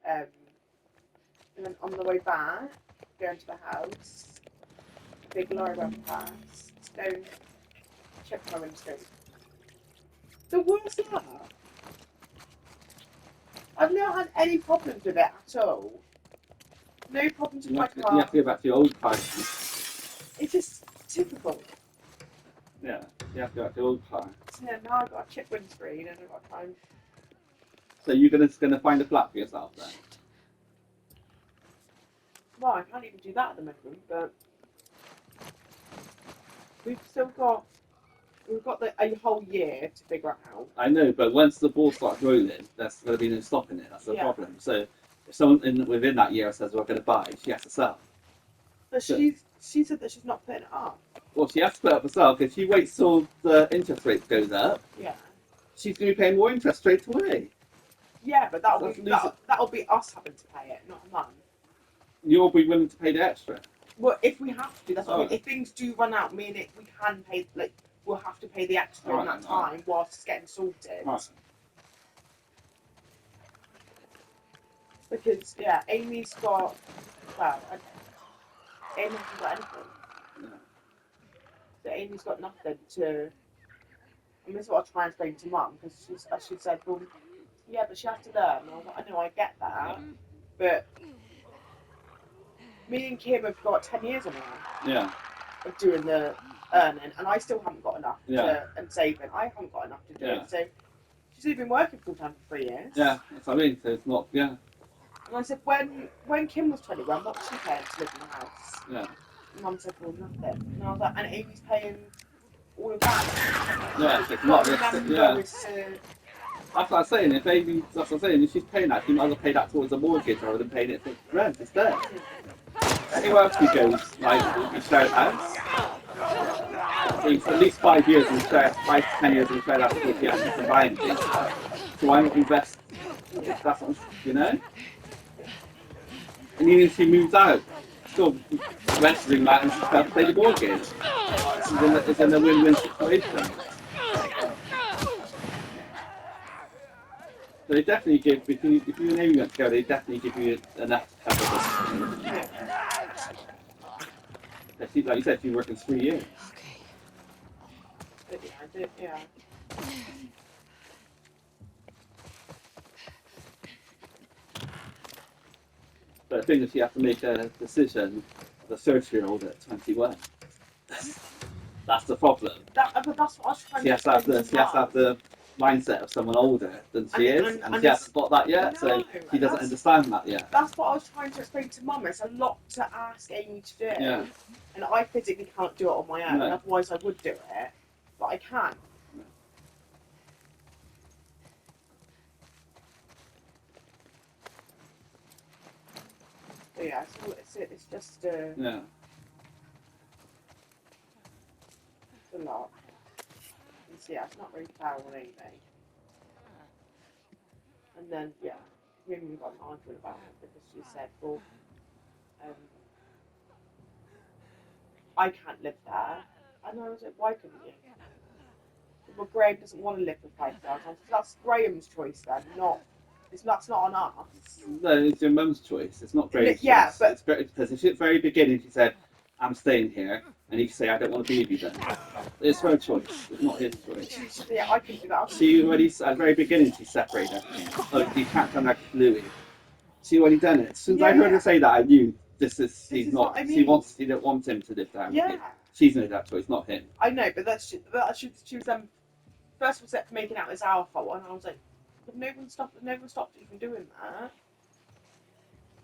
and then on the way back, going to the house, a big lorry went past, stone chipped my windscreen. The worst that. I've never had any problems with it at all. No problems with my car. You have to go back to your old car. It's just typical. Yeah, you have to go back to your old car. So now I've got a chipped windscreen and I've got time. So you're gonna find a flat for yourself then? Well, I can't even do that at the moment, but we've got a whole year to figure it out. I know, but once the ball starts rolling, there's going to be no stopping it. That's the problem. So if someone within that year says we're going to buy, she has to sell. But she said that she's not putting it up. Well, she has to put it up herself. If she waits till the interest rate goes up, yeah, she's going to be paying more interest straight away. Yeah, but that'll be us having to pay it, not mum. You'll be willing to pay the extra. Well, if we have to, that's what I mean. If things do run out, we can pay. Like, we'll have to pay the extra in that time whilst it's getting sorted. Because Amy's got Amy hasn't got anything. No. So Amy's got nothing to. And this is what I try and explain to mum because she said, well, yeah, but she has to learn. I know, I get that, but me and Kim have got 10 years on her. Yeah. Of doing the earning, and I still haven't got enough and saving. I haven't got enough to do it. So she's only been working full time for 3 years. Yeah, that's what I mean. So it's not. Yeah. And I said, when Kim was 21, what was she paying to live in the house? Yeah. And Mum said, well, nothing. And I was like, and Amy's paying all of that. Yeah, it's not that's what I'm saying. That's what I'm saying. If she's paying that, she might as well pay that towards a mortgage rather than paying it for rent instead. Anywhere else we go, like we share a house. For at least 5 years, we share 5 to 10 years, we share that before she actually can buy anything. So why not invest? That's what, you know. And even if she moves out, still registering that and she's got to pay the mortgage. It's in a win-win situation. So they definitely give, if you and Amy went together, they definitely give you enough to cover this. Like you said, she's working 3 years. Okay. Yeah. But the thing is, she has to make a decision as a 30-year-old at 21. That's the problem. But that's what I was trying she has to have the mindset of someone older than she is, and she hasn't got that yet, so she doesn't understand that yet. That's what I was trying to explain to Mum. It's a lot to ask Amy to do, and I physically can't do it on my own. Otherwise, I would do it, but I can't. So yeah, it's just it's a lot. And so, it's not really fair on Amy. And then we got an argument about it because she said, well, I can't live there. And I was like, why couldn't you? Well, Graham doesn't want to live for 5,000. That's Graham's choice then, that's not on us. No, it's your mum's choice. It's not Graham's choice. Yeah, but it's because at the very beginning she said, I'm staying here, and he can say, I don't want to be with you then. It's her choice. It's not his choice. Yeah, I can do that. She already, at the very beginning, she separated her. Oh, you can't come back to Louis. She already done it. As soon as I heard her say that, I knew she didn't want him to live there. Yeah. She's made that choice, not him. I know, but she was first of all making out it's our fault, and I was like, but no one stopped you from doing that.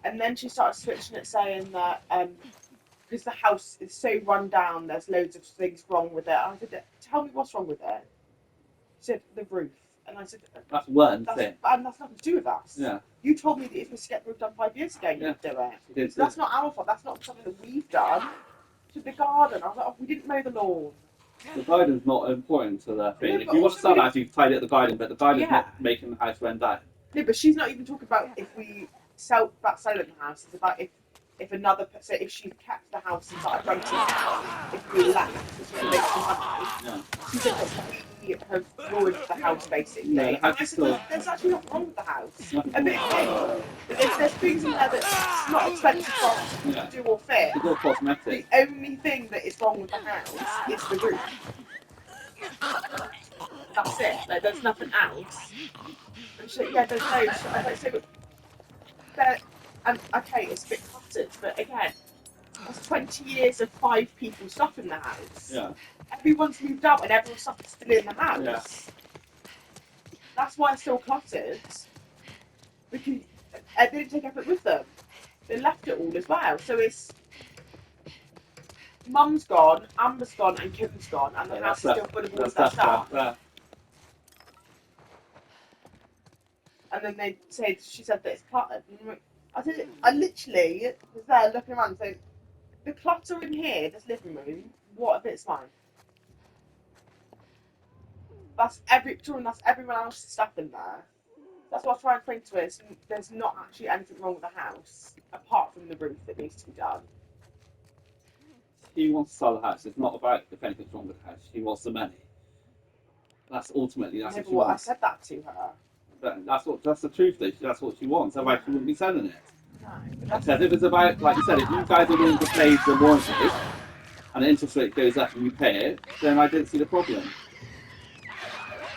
And then she started switching it, saying that because the house is so run down, there's loads of things wrong with it. I said, tell me what's wrong with it. She said, the roof. And I said, that's one thing. And that's nothing to do with us. Yeah. You told me that if we get the roof done 5 years ago, you'd do it. So that's not our fault. That's not something that we've done. To the garden. I was like, we didn't mow the lawn. The garden's not important to the thing. If you want to sell that, you've tied it at the garden, but the garden's not making the house run down. No, but she's not even talking about if we selling the house. It's about if another person, if she kept the house and started renting it out, if we left, so she could make some money. She said that we have ruined the house basically. No, and I said, there's actually nothing wrong with the house. A bit of paint. But there's things in there that's not expensive for us to do or fit. It's all cosmetic. The only thing that is wrong with the house is the roof. That's it. Like, there's nothing else. And she, yeah, there's no. So I was like, so, but, and okay, it's a bit cluttered, but again, that's 20 years of 5 people stuff in the house. Yeah. Everyone's moved out and everyone's stuff is still in the house. Yeah. That's why it's still cluttered. Because they didn't take effort with them. They left it all as well. So it's Mum's gone, Amber's gone, and Kim's gone, and the house is still full of all that stuff. And then they said, she said that it's cluttered. And I literally was there looking around saying, the clutter in here, this living room, what a bit's mine. That's everyone else's stuff in there. That's what I was trying to think to her. There's not actually anything wrong with the house, apart from the roof that needs to be done. She wants to sell the house. It's not about if anything's wrong with the house. She wants the money. That's ultimately what she wants. I said that to her. That's the truth, though. That's what she wants. Otherwise, she wouldn't be selling it. No, Because if it was about, like you said, if you guys are willing to pay the mortgage and the interest rate goes up and you pay it, then I didn't see the problem.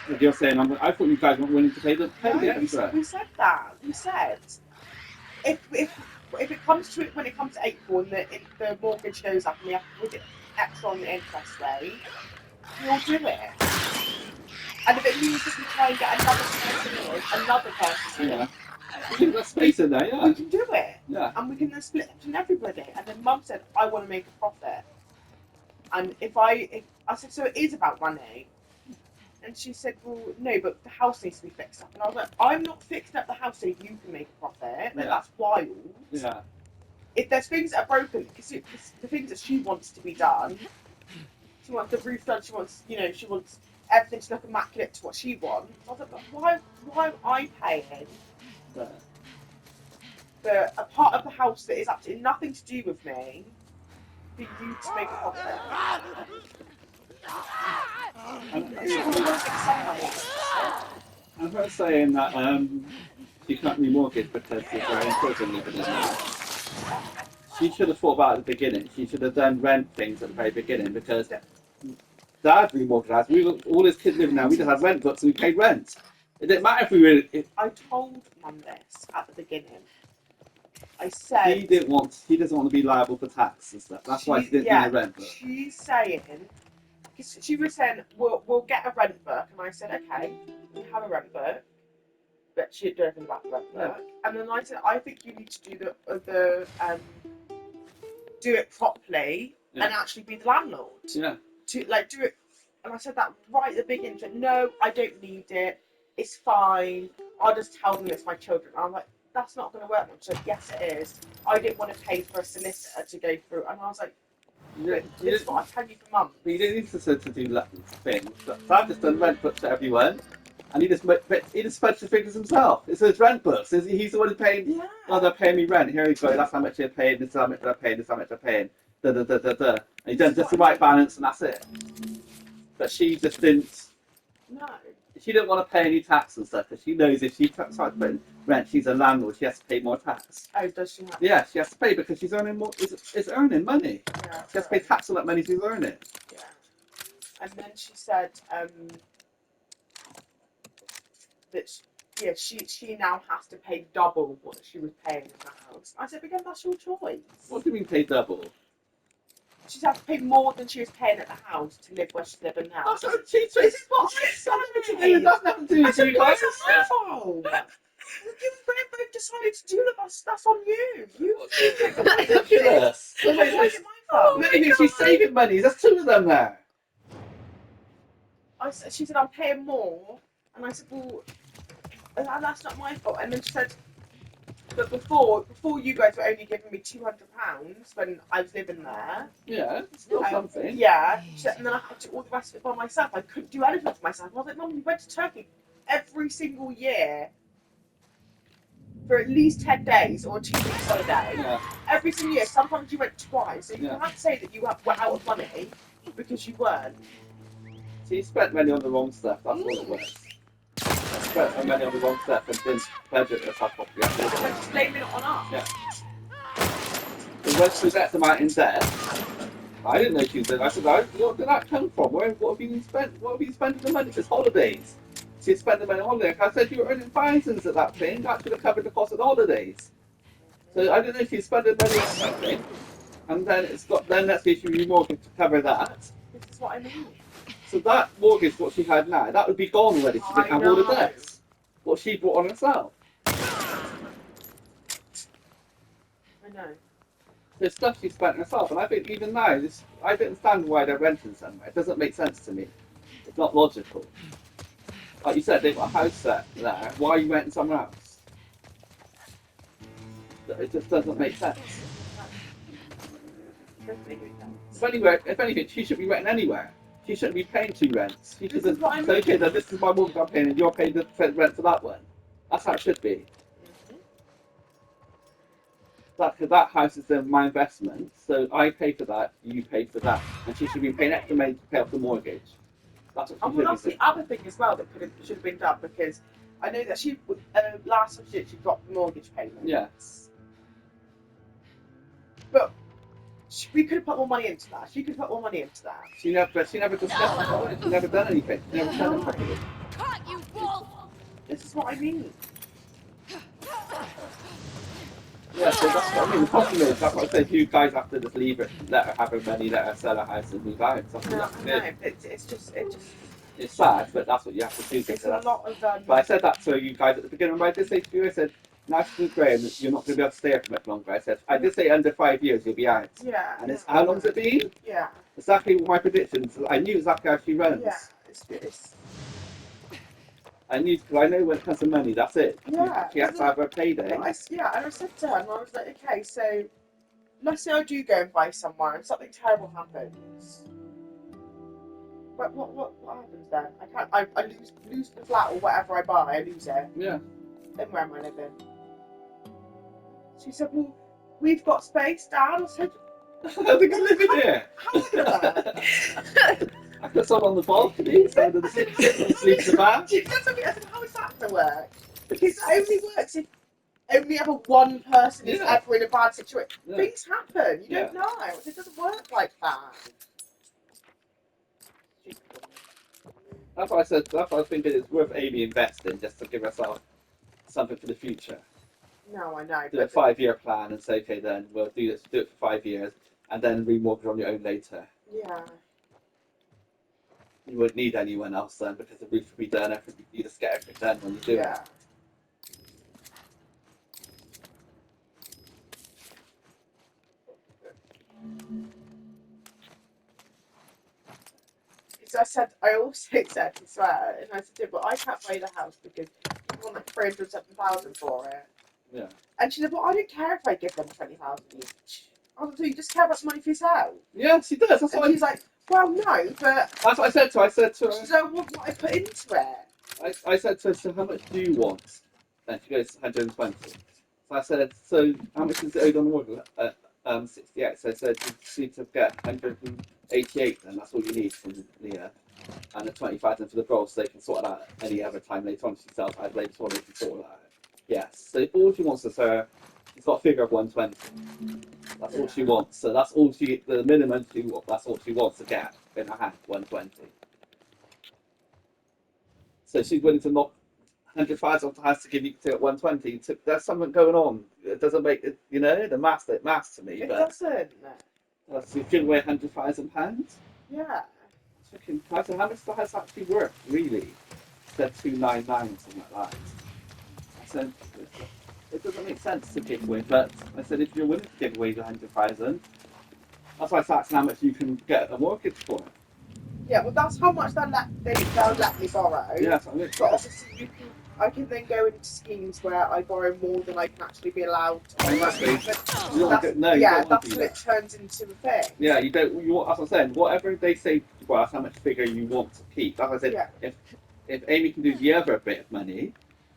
If you're saying, I thought you guys weren't willing to pay the extra. We said that. We said if it comes to it when it comes to April and the mortgage goes up and we have to put it extra on the interest rate, we'll do it. And if it means that we try and get another person in, We've got space in there, yeah. we can do it. Yeah. And we can then split it between everybody. And then Mum said, I want to make a profit. And if I said, so it is about money. And she said, well, no, but the house needs to be fixed up. And I was like, I'm not fixing up the house so you can make a profit. Like, that's wild. Yeah. If there's things that are broken, because the things that she wants to be done, she wants the roof done, she wants everything to look immaculate to what she wants. I was like, but why am I paying for a part of the house that is absolutely nothing to do with me for you to make a profit? And her saying that she can't remortgage because of her own children living in there. She should have thought about it at the beginning. She should have done rent things at the very beginning because Dad remortgaged us. All his kids living there. We just had rent books and we paid rent. It didn't matter if we were. I told Mum this at the beginning. I said he doesn't want to be liable for tax and stuff. That's why she didn't do the rent book. She's saying, because she was saying, we'll get a rent book, and I said, okay, we have a rent book, but she didn't do anything about the rent book. And then I said, I think you need to do do it properly and actually be the landlord. Yeah. To do it, and I said that right at the beginning. She said, no, I don't need it. It's fine. I'll just tell them it's my children. And I'm like, that's not going to work. She said, yes, it is. I didn't want to pay for a solicitor to go through. And I was like, this is what I tell you for months. But you didn't need to do that thing. Dad just done rent books to everyone. And he just fudged the figures himself. It's his rent books. He's the one who's paying. Yeah. Oh, they're paying me rent. Here we go. That's how much they're paying. This is how much they're paying. This is how much they're paying. Da da da da da. And he's done just the right balance, and that's it. But she just didn't. No. She didn't want to pay any tax and stuff because she knows if she starts paying rent, she's a landlord. She has to pay more tax. Oh, does she have? Yeah, she has to pay because she's earning more. It's earning money. Yeah. She has to pay tax on that money she's earning. Yeah. And then she said that she now has to pay double what she was paying in the house. I said, again, that's your choice. What do you mean pay double? She's had to pay more than she was paying at the house to live where she's living now. That's what she said. This is what I said. It doesn't have to do with you guys. It's my fault. You both decided to do that's on you. Ridiculous. Why is it my fault? Maybe she's saving money. There's 2 of them there. She said, I'm paying more. And I said, well, that's not my fault. And then she said, but before you guys were only giving me £200 when I was living there. Yeah, still something. Yeah. She said, and then I had to do all the rest of it by myself. I couldn't do anything for myself. I was like, Mum, you went to Turkey every single year for at least 10 days or 2 weeks holiday. Yeah. Every single year. Sometimes you went twice. So you can't say that you were out of money because you weren't. So you spent money on the wrong stuff. That's what it was. Spent money on the wrong stuff and didn't budget yourself properly. I went to stay Yeah. So when she gets them out in debt, I didn't know she was there. I said, where did that come from? What have you spent? What have you spent the money? It's holidays. She spent the money on holiday. I said, you were earning thousands at that thing. That should have covered the cost of the holidays. So I didn't know she spent the money on something. And then then that's the issue with mortgage to cover that. This is what I mean. So that mortgage, what she had now, that would be gone already. She didn't have all the debts. What she brought on herself. I know. There's stuff she spent herself, and I think even now, I don't understand why they're renting somewhere. It doesn't make sense to me. It's not logical. Like you said, they've got a house set there. Why are you renting somewhere else? It just doesn't make sense. If anything, she should be renting anywhere. She shouldn't be paying 2 rents. She should just say, okay, then this is my mortgage I'm paying, and you're paying the rent for that one. That's how it should be. That house is my investment, so I pay for that, you pay for that, and she should be paying extra money to pay off the mortgage. That's what she should that's be the other thing as well that should have been done, because I know that she last time she dropped the mortgage payments. Yes. But we could have put more money into that. She could have put more money into that. She never discussed it. She never done anything. She never done anything. Caught you, wolf! This is what I mean. Yeah, so that's what I mean. The problem is, that's what I said, you guys have to just leave it, let her have her money, let her sell her house and move out. It's sad, but that's what you have to do. It's a lot of But I said that to you guys at the beginning. I did say to you, I said, National Graham, you're not going to be able to stay here for much longer. I did say under 5 years you'll be out. Yeah. And how long's it been? Yeah. Exactly my predictions. I knew exactly how she runs. Yeah. I knew, because I know when it comes to money, that's it. Yeah. She has to have her payday. And I said to her, and I was like, okay, so let's say I do go and buy somewhere and something terrible happens. What happens then? I lose the flat or whatever I buy, I lose it. Yeah. Then where am I living? She said, well, we've got space, Dad. I said, I think I live in here. How is that? I put someone on the balcony, someone in the sleep in the van. She said to me, I said, how is that going to work? Because it only works if only ever one person is ever in a bad situation. Yeah. Things happen. You don't know. It doesn't work like that. That's what I said. That's what I was thinking. It's worth Amy investing just to give herself something for the future. No, I know. Do a 5-year plan and say, okay, then we'll do this. Do it for 5 years, and then remortgage on your own later. Yeah. You wouldn't need anyone else then because the roof would be done. You just get everything done when you do it. So I also said as well, and I said, but I can't buy the house because I want like 307,000 for it. Yeah. And she said, well, I don't care if I give them 20,000 each. I was like, you just care about the money for yourself. Yeah, she does. That's and she's like, well, no, but that's what I said to her. I said to her, she's like, what I put into it. I said to her, so how much do you want? And she goes, 120. So I said, so how much is it owed on the mortgage? 68. So I said, you need to get 188, then that's all you need from Leah. And the 25 for the girls, so they can sort it out any other time later on. She sells out later on, they can sort it out. Yes. So all she wants is her, she's got a figure of 120. That's all she wants. So that's all the minimum that's all she wants to get in her hand, 120. So she's willing to knock 100,000 off the house to give you to 120. There's something going on. It doesn't make it, the maths to me. It but doesn't. That's giving away £100,000. Yeah. Fucking, how much the house actually worth, really? Said 299 something like that. I said, it doesn't make sense to give away, but I said, if you're willing to give away the 100,000, that's why I started how much you can get a mortgage for. Yeah, well, that's how much they'll let me borrow. Yeah, that's what I mean. But obviously, I can then go into schemes where I borrow more than I can actually be allowed to borrow. That's what it turns into a thing. Yeah, you don't. As I was saying, whatever they say, well, that's how much figure you want to keep. As I said, if Amy can do the other bit of money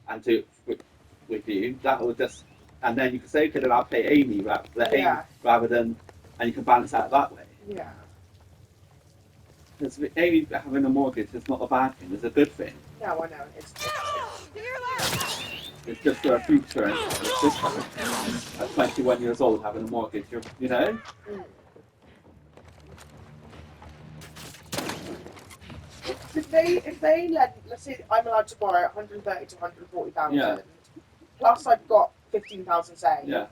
and do it with you, that will just, and then you can say, okay, then I'll pay Amy rather than, and you can balance out that way. Yeah. Because Amy having a mortgage is not a bad thing; it's a good thing. No, I know. It's It's just for a future and this time, at 21 years old having a mortgage, you know? Mm. If they lend, let's say I'm allowed to borrow 130 to 140,000, Yeah. plus I've got 15,000 saved. Yeah.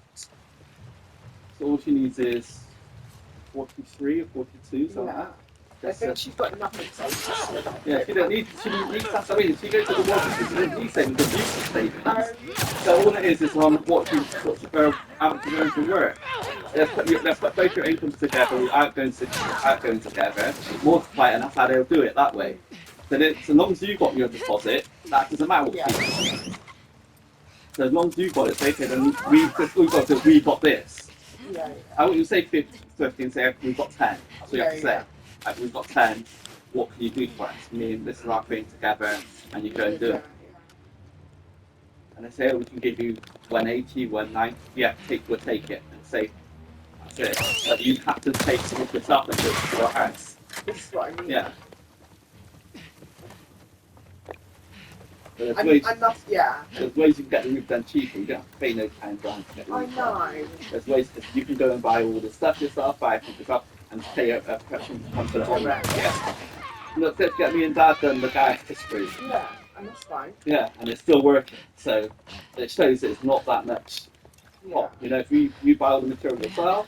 So all she needs is 43 or 42, something like that. I think she's got nothing saved. Yeah, she don't need. She needs that. I mean, if she goes to the mortgage, she doesn't need savings. She needs savings. So all it is on what her average going to work. Let's put both your incomes together, your outgoings together, multiply it, and that's how they'll do it that way. So as long as you got your deposit, that doesn't matter what she does. So as long as you got it, they say then we got this. Yeah. I wouldn't say 50 and say we've got 10. That's what you have to say. Yeah. Like, we've got 10. What can you do for us? Me and this is our thing together, and you go and do it. And they say, oh, we can give you 180, 190. Yeah, we'll take it. And say, that's it. But you have to take some of this up and put it to your house. This is what I mean. Yeah. There's ways you can get the roof done cheaper. You don't have to pay no £10 to get the roof done. There's ways you can go and buy all the stuff yourself, buy everything yourself, and pay a person to come put it on there. Yeah. Look, let's get me and Dad done the guy history. Yeah, and that's fine. Yeah, and it's still working. So it shows that it's not that much. Yeah. You know, if you buy all the material yourself.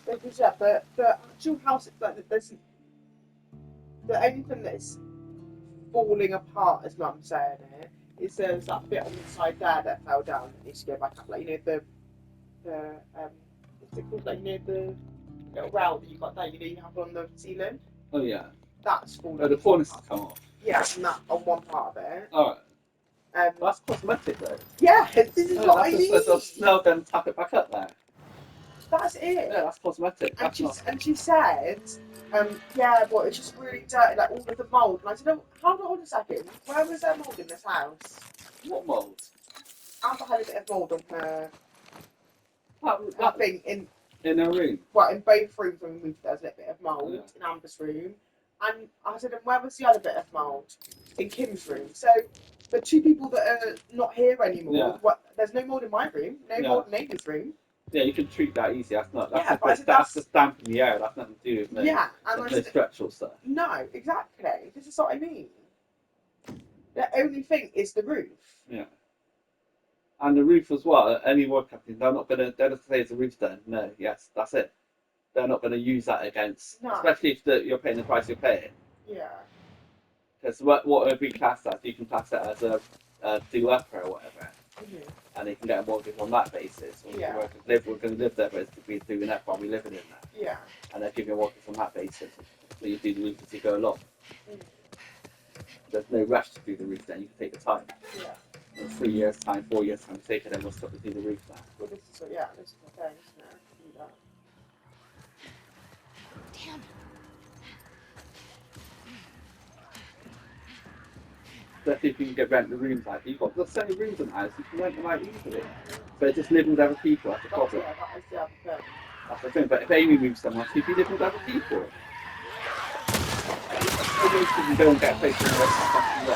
Because the actual house, like there's the only thing that's falling apart, as Mum saying it, is there's that bit on the side there that fell down that needs to go back up. Like, you know, what's it called? Like, you know, the little rail that you got there, you know, you have on the ceiling. Oh yeah. That's fallen. Oh, the cornice has come off. Yeah, and that on one part of it. Alright. That's cosmetic though. Yeah, this is what I mean. Just now then tap it back up there. That's it. Yeah, that's cosmetic. And she said, yeah, well, it's just really dirty, like all of the mould. And I said, oh, hold on a second. Where was there mould in this house? What mould? Amber had a bit of mould on her. That thing in her room. Well, in both rooms when we moved, there was a little bit of mould in Amber's room. And I said, and where was the other bit of mould? In Kim's room. So the two people that are not here anymore, there's no mould in my room, no mould in Amy's room. Yeah, you can treat that easy. That's just damp in the air. That's nothing to do with no, and no structural stuff. No, exactly. This is what I mean. The only thing is the roof. Yeah. And the roof as well. Any work company, they're not going to say the roof's done. No, yes, that's it. They're not going to use that against, especially if you're paying the price you're paying. Yeah. Because what would be classed as? You can class it as a do-upper or whatever. Mm-hmm. And they can get a mortgage on that basis. Or we're going to live there, but it's to be doing that while we're living in there. Yeah. And they'll give you a mortgage on that basis. So you do the roof as you go along. Mm-hmm. There's no rush to do the roof then. You can take the time. Yeah. In 3 years' time, 4 years' time, take it and we'll stop to do the roof now. Well, this is the thing, isn't it? Do that. Damn. Especially if you can get rent the rooms out. You've got so many rooms in the house, you can rent them out easily. But just living with other people, that's the problem. Yeah, that is the other thing. That's the thing. But if Amy moves somewhere, she'd be living with other people. Maybe you can go and get a place in the rest of the country.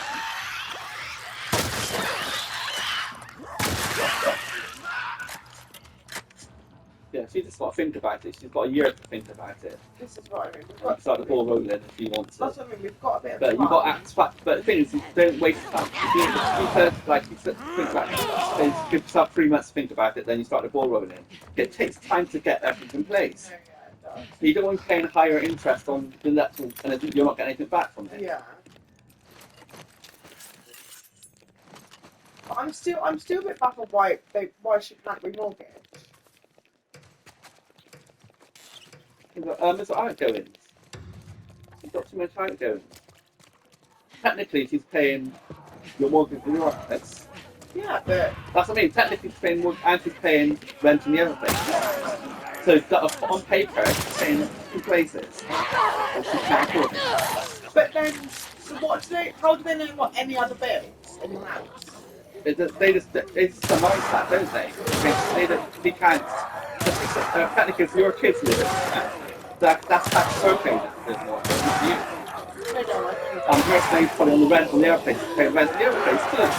Yeah, she's just got to think about it. She's got a year to think about it. This is what I mean. And start the ball rolling if you want to. That's what I mean. We've got a bit of But you've got to act fast. But the thing is, don't waste time. Like you said, think about it. Then give yourself 3 months to think about it. Then you start the ball rolling. It takes time to get everything in place. Yeah, it does. You don't want to pay higher interest on the electoral, and you're not getting anything back from it. Yeah. But I'm still a bit baffled why she can't remortgage. There's outgoings. You've got too much outgoings. Technically, she's paying your mortgage in your house. Yeah, but that's what I mean. Technically, she's paying mortgage and she's paying rent in the other place. So on paper, she's paying 2 places. And she can't afford it. But then, so how do they know what any other bills in the house? They just it's the mindset, don't they? They can't. Technically, if your kids live in that's okay. There's more not you. No, no, I And the rest they put on the rent on their place, pay rent on their place too.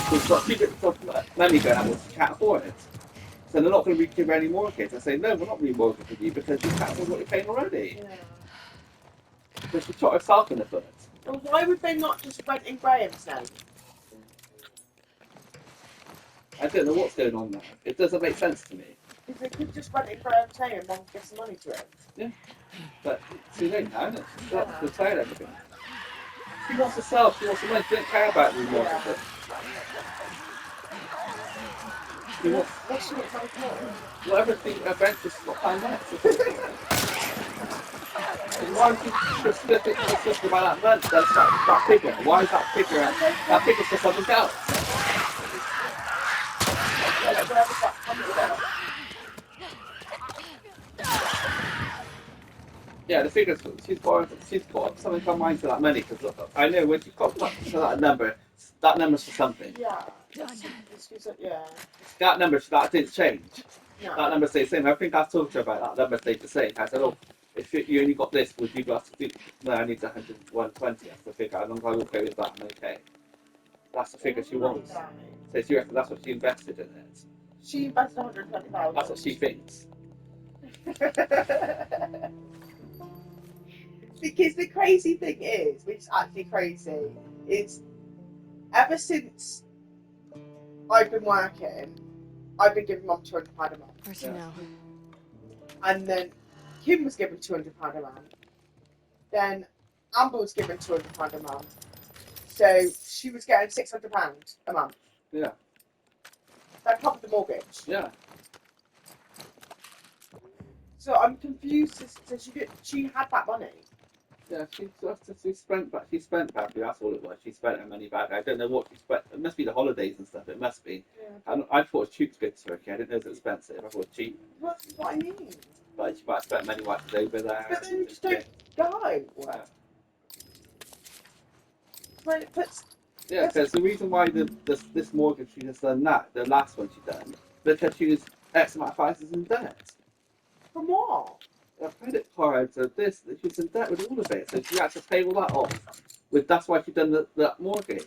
So it's got people got money going out which can't afford it. So they're not going to give any mortgage. I say no, we're not remortgaging you because you can't afford what you're paying already. yeah. Because she shot herself in the foot. Well, why would they not just rent in Graham's name? I don't know what's going on there. It doesn't make sense to me. If they could just rent in Graham's name and then get some money to it. Yeah. But it's too late now, isn't it? She's got to decide everything. She wants to sell, she wants to money, she doesn't care about remortgage. Yeah. She wants What's she wants money for? whatever thing eventually she's got planned next. Why would you specific about that rent? That's that figure. Why is that figure? That figure's for something else. Like, whatever that comes with. Yeah, the figure she's got something on mind for that money because I know when she's got to that number's for something. Yeah. Yeah. That number that didn't change. No. That number stays the same. I think I talked to her about that number stayed the same. I said, oh, if you only got this, would you have to do? No, I need 120. That's the figure. As long as I will go with that, I'm okay. That's the figure she wants. So she reckons that's what she invested in it. She invested 120,000. That's what she thinks. Because the crazy thing is, which is actually crazy, is ever since I've been working, I've been giving Mum £200 a month. Where's he now? And then Kim was given £200 a month. Then Amber was given £200 a month. So she was getting £600 a month. Yeah. That covered the mortgage. Yeah. So I'm confused. So she had that money. Yeah, she spent back. She spent back. That's all it was. She spent her money back. I don't know what she spent. It must be the holidays and stuff. It must be. Yeah. I thought it was cheap to go to Turkey. I didn't know it was expensive. I thought it was cheap. That's what I mean. But she might have spent money while she's over there. But then you just don't go. Yeah. When it puts. Yeah, because the reason why this mortgage she has done that, the last one she done, because she was X amount of prices in debt. From what? A credit cards or this, she was in debt with all of it, so she had to pay all that off. That's why she done that mortgage.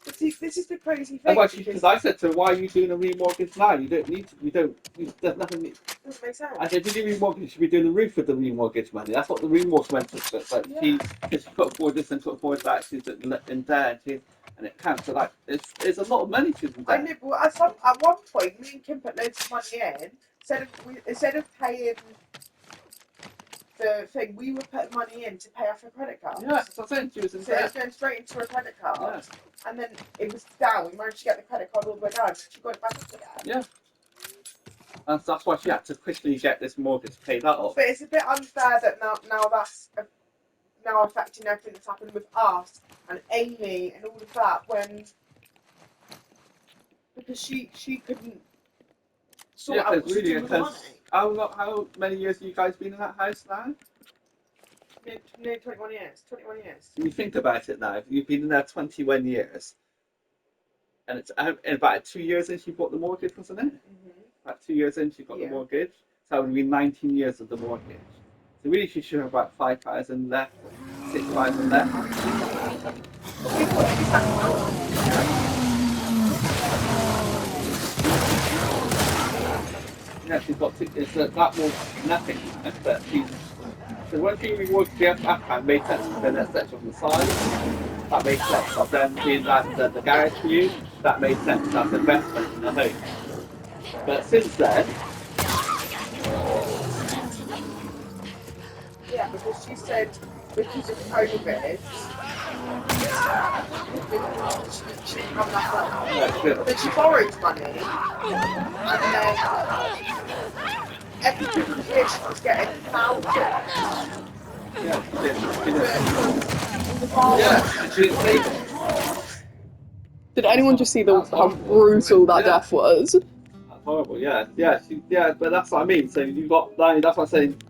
But see, this is the crazy thing. Because I said to her, why are you doing a remortgage now? You don't need to. There's nothing. Doesn't make sense. I said, if you do remortgage, you should be doing the roof with the remortgage money. That's what the remortgage went to. But she put forward this and put forward that. She's in debt, and it counts. So like, it's a lot of money she's in debt. I know, but at one point, me and Kim put loads of money in. Instead of paying the thing, we were putting money in to pay off her credit card. Yeah, that's what I'm saying. She was in So it was debt. going straight into her credit card. Yeah. And then it was down. We managed to get the credit card all the way down. She got it back up again. Yeah. And that's why she had to quickly get this mortgage paid that off. But it's a bit unfair that now that's now affecting everything that's happened with us and Amy and all of that because she couldn't sort out what to do with the money. How many years have you guys been in that house now? Nearly 21 years. 21 years. When you think about it now, you've been in there 21 years. And it's in about 2 years in she bought the mortgage, wasn't it? Mm-hmm. About 2 years in she got the mortgage. So that would be 19 years of the mortgage. So really she should have about 5,000 left, 6,000 left. Yeah, she's got that more nothing. But so when she remortgaged the backpack, made sense to put that section on the side. That made sense. But then being that the garage for you, that made sense. That's investment in the home. But since then, yeah, because she said because of COVID, she didn't have enough money. But she borrowed money, and then every year she was getting thousands. yeah, she didn't save it. Did anyone just see how brutal that death was? That's horrible. Yeah, but that's what I mean. So you've got that's what I'm saying.